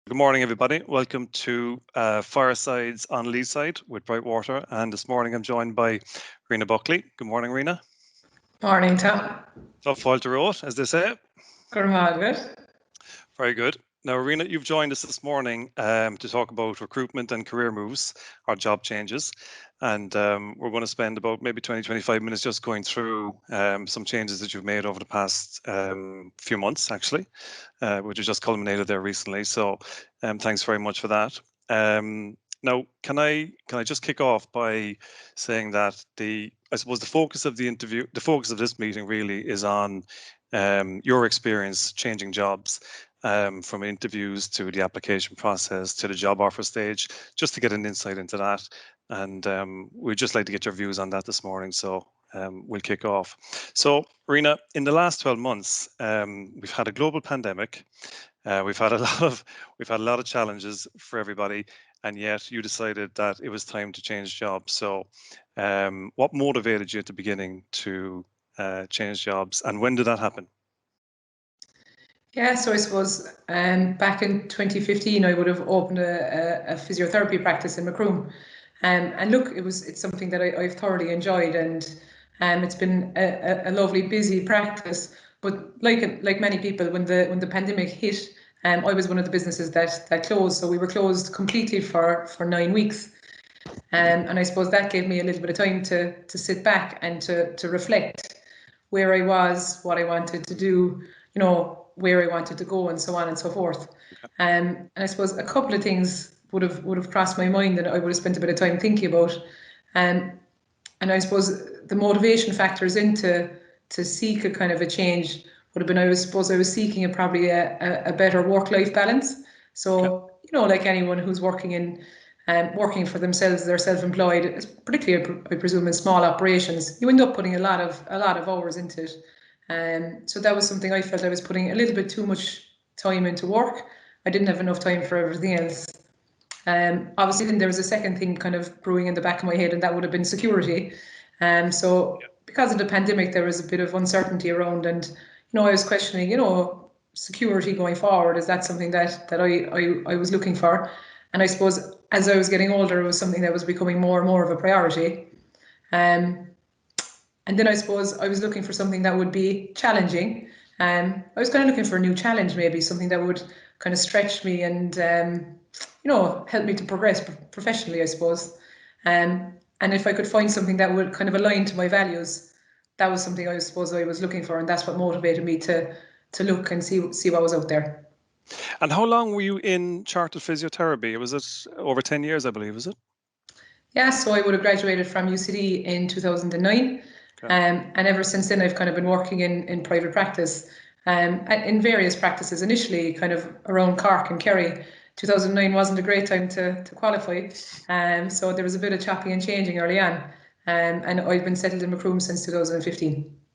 Good morning, everybody. Welcome to Firesides on Leeside with Brightwater. And this morning I'm joined by Rena Buckley. Good morning, Rena. Morning, Tom. So, failte road, as they say. Good. Very good. Now, Rena, you've joined us this morning to talk about recruitment and career moves or job changes. And we're going to spend about maybe 20-25 minutes just going through some changes that you've made over the past few months, actually, which has just culminated there recently. So thanks very much for that. Now, can I just kick off by saying that I suppose the focus of this meeting really is on your experience changing jobs, from interviews to the application process to the job offer stage, just to get an insight into that. And we'd just like to get your views on that this morning. So we'll kick off. So, Rena, in the last 12 months, we've had a global pandemic. We've had a lot of challenges for everybody, and yet you decided that it was time to change jobs. So, what motivated you at the beginning to change jobs, and when did that happen? Yeah, so I suppose back in 2015, I would have opened a physiotherapy practice in Macroom. And look, it's something that I've thoroughly enjoyed, and it's been a lovely, busy practice. But like many people, when the pandemic hit, I was one of the businesses that closed. So we were closed completely for 9 weeks. And I suppose that gave me a little bit of time to sit back and to reflect where I was, what I wanted to do, where I wanted to go, and so on and so forth. And I suppose a couple of things would have crossed my mind that I would have spent a bit of time thinking about. And I suppose the motivation factors into to seek a kind of a change would have been, I was seeking probably a better work-life balance. So, like anyone who's working for themselves, they're self-employed, particularly I presume in small operations, you end up putting a lot of hours into it. So that was something I felt I was putting a little bit too much time into work. I didn't have enough time for everything else. Obviously, then there was a second thing kind of brewing in the back of my head, and that would have been security. So because of the pandemic, there was a bit of uncertainty around, and I was questioning, security going forward. Is that something that I was looking for? And I suppose as I was getting older, it was something that was becoming more and more of a priority. And then I suppose I was looking for something that would be challenging. I was kind of looking for a new challenge, maybe something that would kind of stretch me and, help me to progress professionally, I suppose. And if I could find something that would kind of align to my values, that was something I suppose I was looking for. And that's what motivated me to look and see what was out there. And how long were you in chartered physiotherapy? Was it over 10 years, I believe, is it? Yeah, so I would have graduated from UCD in 2009. Okay. And ever since then, I've kind of been working in private practice, in various practices, initially kind of around Cork and Kerry. 2009 wasn't a great time to qualify. So there was a bit of chopping and changing early on. And I've been settled in Macroom since 2015.